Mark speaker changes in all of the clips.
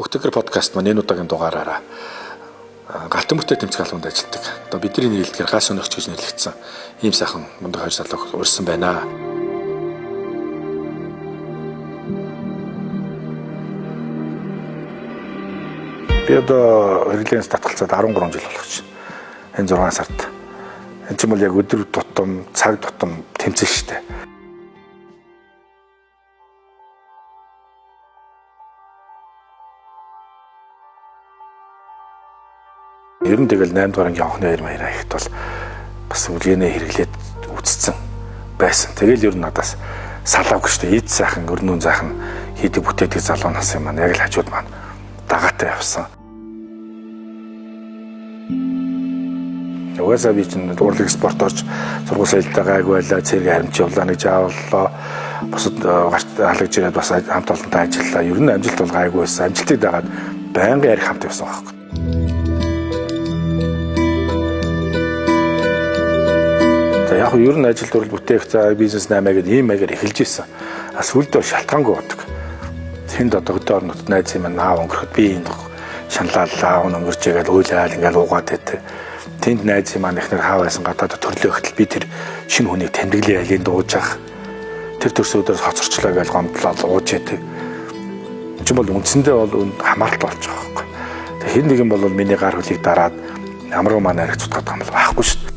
Speaker 1: Хөгтөгөр подкаст маань энэ удаагийн дугаараараа галтан бүтээл тэмцэх албанд ажилладаг. Одоо бидний нийлэлгээр гас өнөгч гэж нэрлэгдсэн ийм сайхан мундаг хоёр залуу урьсан байна. Би одоо хэрэглээс татгалцаад 13 жил болох чинь. Энэ 6 сард. Энэ ч юм бол яг өдөр тутам, цаг тутам тэмцэх штэ. Ер нь тэгэл 8 дугаар ангийн анхны 2002 ихт бол бас үлгэнэ хэрэглээд үтцсэн байсан. Тэгэл ер нь надаас салааг штэ эд сайхан өрнүүн сайхан хийдэг бүтээдэг залуу нас юм маань яг л хажууд маань дагаатай явсан. Угаасаа би чинь урлаг спорт орж сургууль соёлтой гайгүй байлаа, цэрэг харимч явлаа нэг жаавлаа. Бусад халагж ирээд бас хамт олонтой ажиллаа. Ер нь амжилт бол гайгүй байсан. Амжилтыг дагаад байнга ярих хамт явсан байхгүй. Яг нь ер нь ажил төрөл бүтээх за бизнес 8 гэдэг ийм маягаар эхэлж ирсэн. Сүүлдээ шалтгаангүй бодог. Тэнд одоо хөдөө орнууд найз юм аав өнгөрөхөд би энэ шаналлаа өнгөрч игээл уйлаад ингээл уугаад байдаг. Тэнд найз юм ихнэр хаа байсан гадаад төрлөө хөтөл би тэр шинэ хүнийг тэмдэглэе айлын дууж ах. Тэр төрсөдөөс хоцорчлаа гэж гомдлол ууж яадаг. Энд чинь бол үндсэндээ бол хамааралтай болж байгаа байхгүй. Тэгээ хэн нэгэн бол миний гар хөлийг дараад амруу маань арих цутгаад байгаа юм бол байхгүй шүү дээ.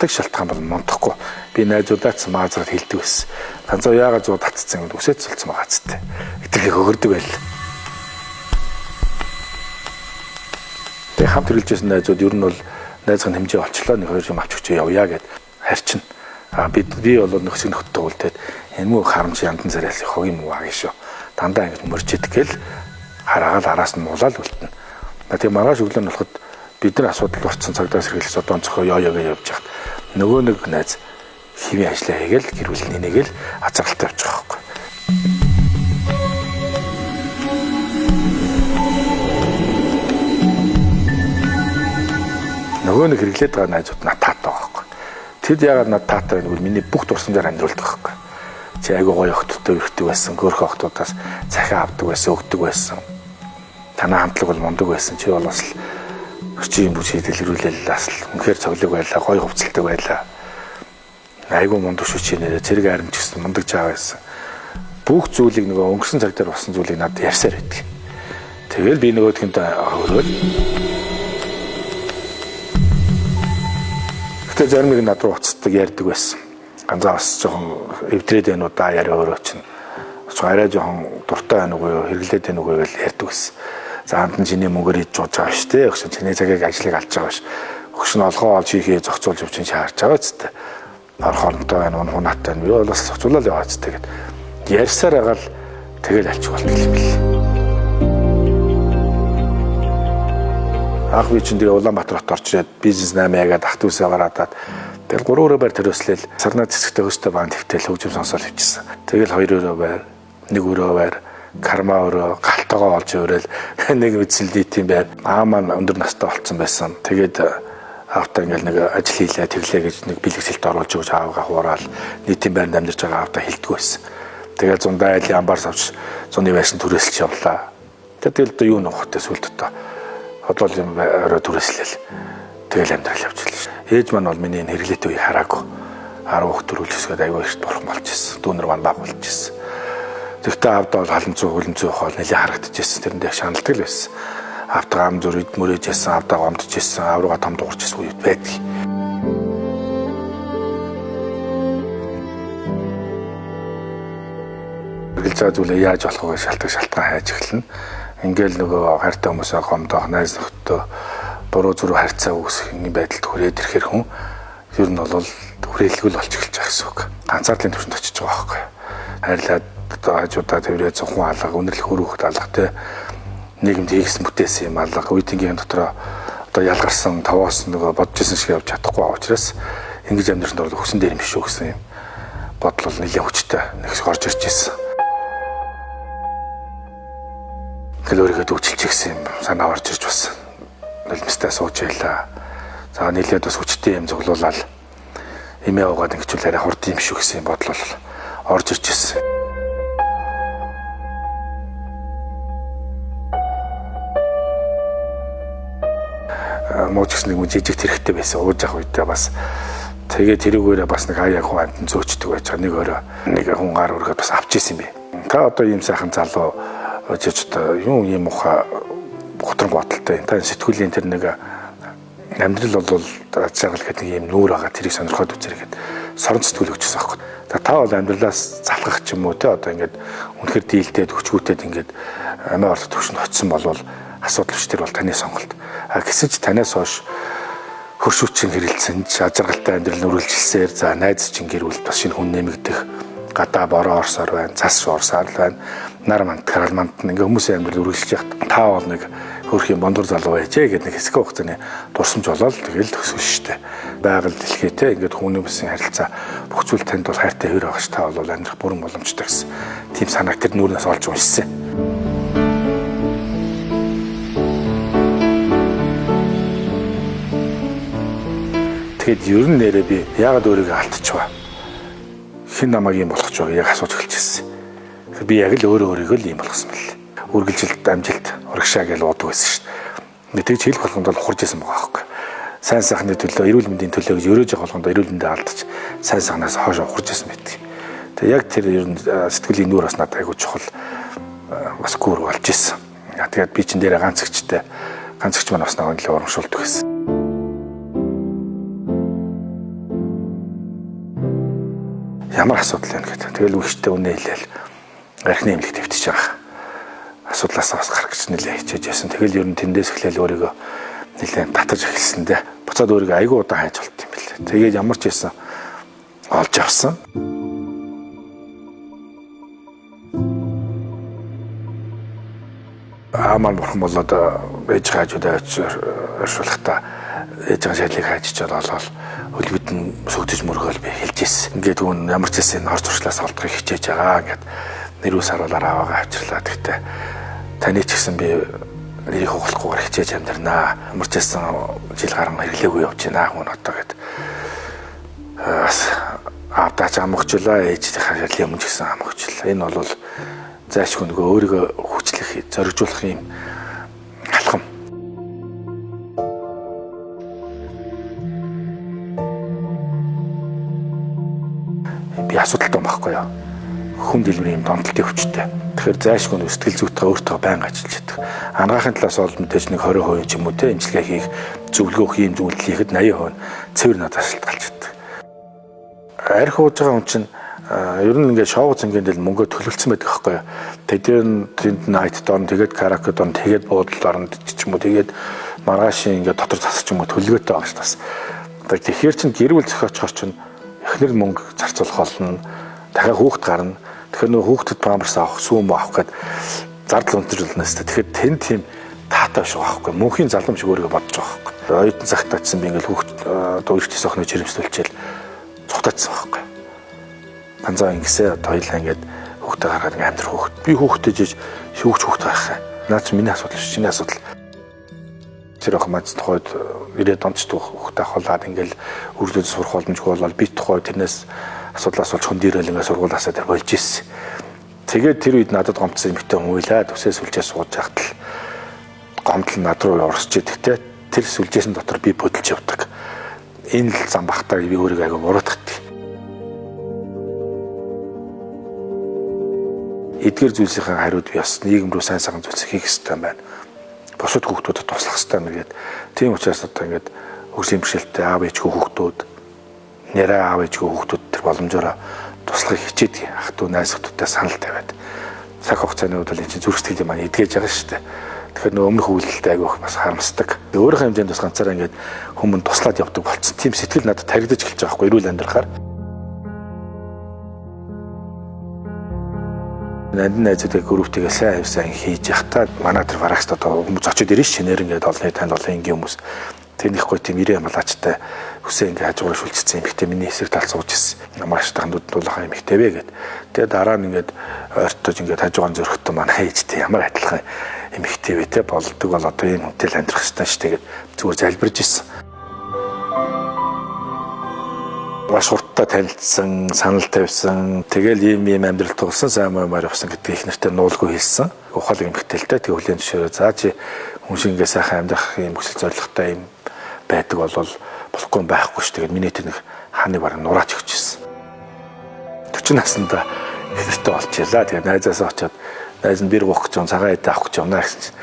Speaker 1: Шалтгаан бол монтохгүй. Би найзуудаач маазраад хэлдэг байсан. Ганцаа яагаад зүү татцсан юм үсэт цолцсон байгаа ч тээ. Итгэх өгөрдөг байл. Тэгээ хамт хэрэгжсэн найзууд ер нь бол найзын хэмжээ олчлоо нэг хоёр юм авч өгч явъя гэд харчин. Би бол нөхцөл нөхдөд үлдээд энэ муу харамч яндан царайлах хогийн муу агийн шүү. Дандаа ингэж мөрж идэх гээл хараагаал араас нь муулаад үлдэнэ. Тэгээ маргааш өглөө нь болоход бид нар асуудал болцсон цагдаас хэрэглээс одоо онцгой ёо гэж явж хахад нөгөө нэг найз хэвийн ажиллаа хийгээл гэр бүл нэнийгээл азаргалтай явж байгаа байхгүй. Нөгөө нэг хэрэглээд байгаа найзууд надад таатай байгаа байхгүй. Тэд яагаад надад таатай вэ гэвэл миний бүх дурсамжаар амьдруулдаг байхгүй. Чи айгуу гоё охтуудтай өрхдөг байсан, хөөрхөн охтуудаас захиа авдаг байсан, өгдөг байсан. Танаа хамтлаг бол мундаг байсан. Чи бол бас өчийн бүс хэлэлрүүлэл асал үнэхээр цоглог байлаа, гоё хувцалдаг байлаа. Айгуу мундаг шүч нэрэ цэрэг харимч гэсэн мундаг жаа байсан. Бүх зүйлийг нөгөө өнгөрсөн цаг дээр болсон зүйлийг надад ярьсаар байдаг. Тэгэл би нөгөөдгөнд хөрөөл. Гэтэ зарим нэг над руу уцтдаг ярьдаг байсан. Ганцаа бас жоохон эвдрээд байна уу да яриа өөрөө чинь. Арай жоохон дуртай байна уу хэрэглээд байна уу гэж ярьдаг байсан. За ханд нь чиний мөнгөөр хийж жууж байгаа шүү дээ. Өгсөн чиний цагийг ажлыг алж байгаа ш. Өгсөн олгоо олж хийхээ зохицуулж явж чинь шаарч байгаа ч гэдэг. Нар хоронтой байна, унаатай байна. Би бол бас зохицуулаад яваа ч тэгээд ярьсаар агаал тэгэл алчих болтол юм бэл. Ах би чинь тэгээ Улаанбаатар хот орч ирээд бизнес 8 ягаад ах дүүсээ гараад тэгэл 3 өрөө байр төрөслөл сарнаа цэцэгтэй хөстэй баан твтэл хөгжим сонсоод хөвчихсэн. Тэгэл 2 өрөө байр, 1 өрөө байр карма өрөө галтагаа олж өрөөл нэг үцэлдий тийм байр аа маань өндөр настай болцсон байсан. Тэгээд аавтаа ингээл нэг ажил хийлээ тэглээ гэж нэг бэлгэсэлт оруулж өгч аавгаа хураал нийтийн байранд амьдарч байгаа аавтаа хэлдэг байсан. Тэгээд зундаа айлын амбар савч зуны байшин түрээсэлж явлаа. Тэгэл одоо юу нөхөтэй сүлд одоо хотлол юм өрөө түрээслэл тэгэл амьдрал явж байлаа. Ээж маань бол миний хэрэглээтэй үе хараагүй 10 хүүхд төрүүлжсгээд аягүй ихт бурхан болж ирсэн. Дүүнэр маань баг болж ирсэн. Тэгтээ аавдаа бол халамцуу хөлөнцөө хоол нэлээ харагдчихсэн. Тэрэндээ шаналдаг л байсан. Аавдаа ам зүрд мөрөөж ясан, аавдаа гомдож ясан, аавруугаа том дуурч ясан үед байдаг. Хэрэглэж байгаа зүйлээ яаж болох вэ шалтгаан хайж эхэлнэ. Ингээл нөгөө хайртай хүмүүсээ гомдоох, найз нөхдөд буруу зүрх харьцаа үүсэх энэ байдалд хүрээд ирэхээр хүн ер нь бол хүрээлгэл болж эхэлж байгаа гэсэн үг. Ганцаардлын төвшөнд очиж байгаа байхгүй. Хайрлаад одоо хажуудаа тэрвээ зөвхөн алга, үнэрлэх хөрөөхд алга те нийгэмд хийгсэн бүтээсэн юм алга, үеийнгийн дотроо одоо ялгарсан тавоос нөгөө бодож исэн шиг явж чадахгүй байгаа учраас ингэж амьдрахад бол өгсөн дээр юм биш үү гэсэн юм бодол бол нэлээд хүчтэй нэгс орж ирж ирсэн. Тэгэл өөрийгөө дүүчилж гисэн юм санаа орж ирж бас нулимстай сууж байлаа. За нэлээд бас хүчтэй юм зөвлүүлаад эмээ угаад ингэчүүл арай хурд юм шүү гэсэн бодол бол орж ирж ирсэн. хамаач гэсэн нэг жижиг тэрэгтэй байсан ууж явах үедээ бас тэгээд тэрүүгээрээ бас нэг хаяг хүн амтан зөөчдөг байж байгаа. Нэг өөрөө нэг хүн гар өргөд бас авч исэн юм бэ. Та одоо ийм сайхан залуу жиж одоо юм ухаа готрон бодолтой. Та сэтгүүлийн тэр нэг амьдрал бол цаагаал гэдэг нэг юм нүүр байгаа. Тэрийг сонирхоод үзэргээд сорон сэтгүүл өгчихсөн байхгүй. Та бол амьдралаас залхах ч юм уу те одоо ингээд үнэхэр дийлдээд хүчгүүтээд ингээд амиа орох төвшөнд очисон болвол асуудал биш тэр бол таны сонголт. Гэсэн ч танаас хойш хөршүүчин хэрэлцэн ажиргалтай амьдрал үргэлжилсээр за найз чинь гэрүүл бас шинэ хүн нэмэгдэх гадаа бороо орсоор байна, цас орсоор байна. Нар мантгарал мантна ингээ хүмүүсийн амьдрал үргэлжилж яхад та бол нэг хөрх юм бондор залуу байжээ гэдэг нэг хэсэг хугацааны дурсамж болоод тэгэл төсөв штэ. Байгаль дэлхийтэй ингээд хүний бүсийн харилцаа бүх зүйл танд бол хайртай хэр байгаа ш та бол амьдрах бүрэн боломжтой гэсэн тийм санааг тэр нүүрнээс олж уншсан. Тэгэд ер нь нэрээ би яагаад өөрийгөө алдчихваа. Хэн намайг юм болгож байгааг яг асууж эхэлчихсэн. Би яг л өөрийгөө л юм болгосон мэл. Үргэлжилт амжилт урагшаа гэж уудаг байсан шүү дээ. Тэгж хэлэх болгонд бол хурж исэн байгаа байхгүй. Сайн сайхны төлөө, эрүүл мэндийн төлөө гэж өрөөж байгаа болгонд эрүүл мэндээ алдаж сайн сайхнаас хоошоо хурж исэн байдаг. Тэгээ яг тэр ер нь сэтгэлийн нүүр бас надад айгуу чухал бас гүр болж исэн. Тэгээд би чин дээрээ ганцэгчтэй маань бас нэг урамшуулдаг байсан. Ямар асуудал байна гэдэг. Тэгэл үгчтэй үнэ хэлээл архины эмнэлэг твтэж байгаа. Асуудлаас бас гарах гэж нэлээ хичээж байсан. Тэгэл ер нь тэндээс эхлээл өөрийгөө нэлээ татаж эхэлсэн дээ. Буцаад өөрийгөө айгүй удаан хайж болт юм билээ. Тэгээд ямар ч байсан олж авсан. Амар бурхан болоод ээж хаажуудаа оршуулахдаа ээж шалыг хайчиж болоод хөлбөд нь сүгдэж мөргөөл би хэлж ирсэн. Ингээд түн ямар ч хэсэг орц уршлаас олдохыг хичээж байгаа ингээд нэрүү саруулаар аваагаа авчирлаа. Тэгтээ таны ч гэсэн би нэрийг хугалахгүйгээр хичээж амьдрнаа. Ямар ч хэсэг жил гарan хэрэглээгүй явж байна хүн одоо гэд бас аавдаач амгчлаа ээжийн хажаалын өмнө ч гэсэн амгчлаа. Энэ бол заашгүй нөгөө өөрийгөө хүчлэх зоригжуулах юм алхам. Би асуудалтай байхгүй юу? Хүн дэлгүүрийн юм донтолтын хүчтэй. Тэгэхээр заашгүй сэтгэл зүйтэй өөртөө байнга ажиллаж байдаг. Ангаахын талаас бол мэдээж нэг 20% ч юм уу те имчилгээ хийх, зөвлөгөөх юм зүйл хийхэд 80% цэвэр надад шалтгаалж байдаг. Арх ууж байгаа хүн чинь ер нь ингээд шоу зингийн del мөнгө төлөвлөсөн байдаг байхгүй юу. Тэнд найт дон тэгээд караоке дон тэгээд буудлын оронд ч юм уу тэгээд маргаашийн ингээд дотор засч юм уу төлөвлөгөөтэй байгаа шүү дээ. Тэгэхээр чин гэр бүл зохиочхоор чин эхнэр мөнгө зарцуулах болно. Дахиад хүүхэд гарна. Тэгэхээр нөө хүүхдэд памперс авах, сүүм авах гээд зардал өндөрлөнөөс. Тэгэхээр тэн тийм таатай шүү байхгүй. Мөнхийн залам шиг өөрийгөө бодож байгаа байхгүй. Оюутан цагтаачсан би ингээд хүүхэд одоо эртний сохны жирэмслүүлчихэл цухтаачсан байхгүй. Ганцаа ингэсээ одоо хоёлаа ингээд хүүхдээ гаргаад ингээд амьдрах хүүхэд. Би хүүхдээ жиж шүүгч хүүхэд байх юм. Наа чи миний асуудал биш, чиний асуудал. Тэр ах маань тухайд ирээд онцтой хүүхдээ авахлаад ингээд үргэлж сурах боломжгүй болол би тухай тэрнээс асуудлаас болж хөндөрөл ингээд сургуулаасаа тэр болж ирсэн. Тэгээд тэр үед надад гомдсон эмэгтэй хүн уйлаа төсөө сүлжээ сууж яхад л гомдол над руу орсч идэгтэй. Тэр сүлжээсэн дотор би бодолж явдаг. Энэ л зам бахтаа би өөрийгөө аяга буруутгах. Эдгээр зүйлсийн хариуд би бас нийгэм рүү сайн сайхан зүйлс хийх хэрэгтэй байна. Бусад хүүхдүүдэд туслах хэрэгтэй нэгэд. Тийм учраас одоо ингээд хөгжлийн бэрхшээлтэй аав ээжгүй хүүхдүүд, нэрээ аав ээжгүй хүүхдүүд тэр боломжоор туслахыг хичээдэг. Ах トゥ найз охтуудтай санал тавиад. Цаг хугацааны үед л энэ зүрх сэтгэлийн маань эдгэж байгаа шүү дээ. Тэгэхээр нөгөө өмнөх үйлдэлтэй айгүйх бас харамсдаг. Өөрийнхөө хэмжээнд бас ганцаараа ингээд хүмүүс туслаад явдаг болцсон. Тийм сэтгэл надад таригдаж эхэлж байгаа байхгүй эрүүл амьдрахаар. Нандин найзуудтай групптэйгээ сайн хийж явахтаа манай тэр барагт одоо хүмүүс очиод ирэн шинээр ингээд олны танд олон ингийн хүмүүс тэнийхгүй тийм ирээ малаачтай хүсээ ингээд хажуугаар шүлжсэн эмэгтэй миний эсрэг талд сууж ирсэн. Маш таханд дуулахаа эмэгтэй бэ гэд. Тэгээ дараа нь ингээд ойртож ингээд хажуугаар зөрөхтөө манай ээжтэй ямар адилхан эмэгтэй вэ те болдог бол одоо ийм хүнтэй л амьдрах хэрэгтэй шүү дээ гэд зүгээр залбирж ирсэн. Маш хурдтай танилцсан, санал тавьсан. Тэгэл ийм амьдрал тулсан сайн маягаар явсан гэдэг их нэртэй нуулгүй хэлсэн. Ухаал эмхтэлтэй тэг хүлэн зөвшөөрөө. За чи хүн шингээ сайхан амьдрах юм хүсэл зорилготой юм байдаг бол болохгүй байхгүй шүү. Тэгээд миний тэр нэг хааны бараг нураач өгчээсэн. 40 наснда хэрэгтэй болчихлаа. Тэгээд найзаасаа очиод найз нь бэр гоох гэж цагаан идэ авах гэж байна гэсэн чинь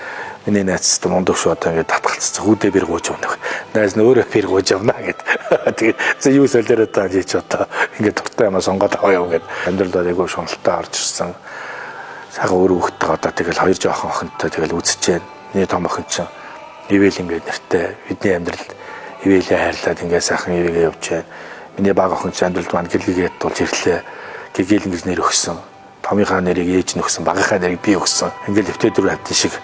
Speaker 1: миний найз ч мундаг шүү одоо ингээд татгалцсан хүүдээ бэр гууж явна. Найз нь өөрөө бэр гууж явна гэд. Тэгээд за юу солиороо таа чи одоо ингээд дуртай юм сонгоод аваа яв гэд амьдралдаа айгүй шуналтай орж ирсэн. Сайхан өөрөө хөхтэй одоо тэгэл хоёр жоохон охинтой тэгэл үзэж जैन. Миний том охин чинь ивэл ингээд нэртэй бидний амьдрал ивэлээ хайрлаад ингээд сайхан ивэгээ явж जैन. Миний баг охин чинь амьдралд маань гэлгээд тулж ирлээ. Гэгэл ингэж нэр өгсөн. Томынхаа нэрийг ээж нь өгсөн, багынхаа нэрийг би өгсөн. Ингээд өвтө дөрөв хавтын шиг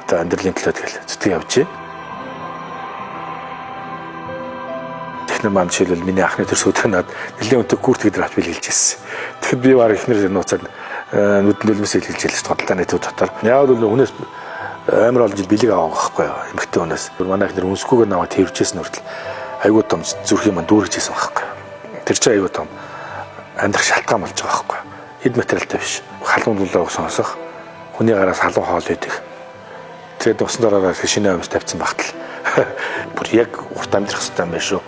Speaker 1: одоо амьдралын төлөө тэгэл зүтгэж явж. Техник маань жишээлбэл миний анхны төрс өдрөнөд нэлээд өнтөг гүрт гэдэр авч билгэлжсэн. Тэгэхэд би баг ихнэр нууцаар нүдэн дэлмэс хэлж хэлж тодолтооны төв дотор. Яг л хүнээс амар олон жил бэлэг авах байхгүй юу? Эмэгтэй хүнээс. Манай ихнэр үнсгүйгээр наваа тэрвчээсэн хүртэл айгуу том зүрхийн маань дүүргэжсэн байхгүй юу? Тэр чинь айгуу том амьдрах шалтгаан болж байгаа байхгүй юу? Эд материалтай биш. Халуун дулааг сонсох, хүний гараас халуун хоол идэг. Тэгээд усан дараагаар шинэ амьд тавьсан багтал. Бүр яг урт амьдрах хэрэгтэй юм байна шүү.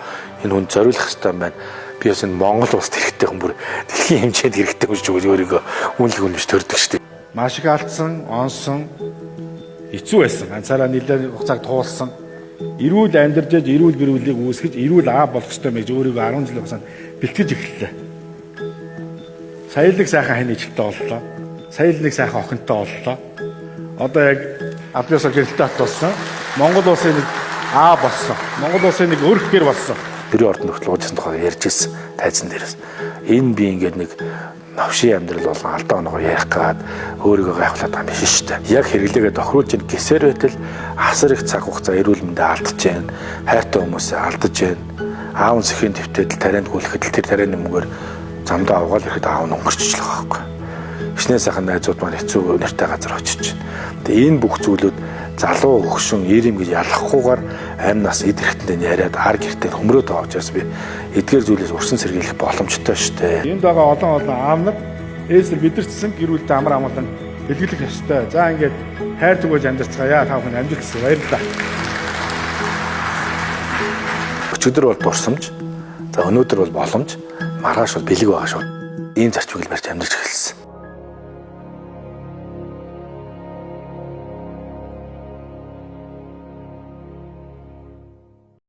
Speaker 1: Энэ хүн зориулах хэрэгтэй юм байна. Би бас энэ Монгол улсад хэрэгтэй хүн бүр дэлхийн хэмжээнд хэрэгтэй хүн ч өөрийгөө үнэлэх хүн биш төрдөг шүү дээ. Маш их алдсан, онсон, хэцүү байсан. Ганцаараа нэлээд хугацааг туулсан. Эрүүл амьдарч, эрүүл гэрүүлийг үүсгэж, эрүүл аа болох хэрэгтэй мэж өөрийгөө 10 жилийн хугацаанд бэлтгэж эхэллээ. Сая л нэг сайхан хань ижилтэй боллоо. Сая л нэг сайхан охинтой боллоо. Одоо яг Абдиосоо гэрэлтэй атуулсан. Монгол улсын нэг аа болсон. Монгол улсын нэг өрх гэр болсон. Тэрийн ордон нөхцөл уужсан тухай ярьж ирсэн тайзан дээрээс. Энэ би ингээд нэг навшийн амьдрал болон алдаа оноогоо ярих гад өөрийгөө гайхуулаад байгаа юм биш шүү дээ. Яг хэрэглээгээ тохируулж ин гисээр байтал асар их цаг хугацаа эрүүл мэндэ алдаж जैन. Хайртай хүмүүсээ алдаж जैन. Аав сэхийн твтэд тарианд гүйлэхэд тэр тарианы мөнгөөр замдаа авгаал ирэхэд аав нь өнгөрчихлээ байхгүй. Хичнээн сайхан найзууд маань хэцүү нэртэй газар очиж. Тэгээ энэ бүх зүйлүүд залуу хөгшин ирэм гэж ялахгүйгээр амь нас идэрэхтэнд яриад ар гэртээ хөмрөөд байгаа учраас би эдгээр зүйлээс урьсан сэргийлэх боломжтой шүү дээ. Энд байгаа олон аав нар ээсэр бидэрчсэн гэр бүлтэй амар амгалан бэлгэлэх ёстой. За ингээд хайр түгэж амьдарцгаая. Та бүхэн амжилтсан баярлалаа. Өчигдөр бол дурсамж. За өнөөдөр бол боломж. Маргааш бол бэлэг байгаа шүү. Ийм зарчмыг барьж амьдарч эхэлсэн.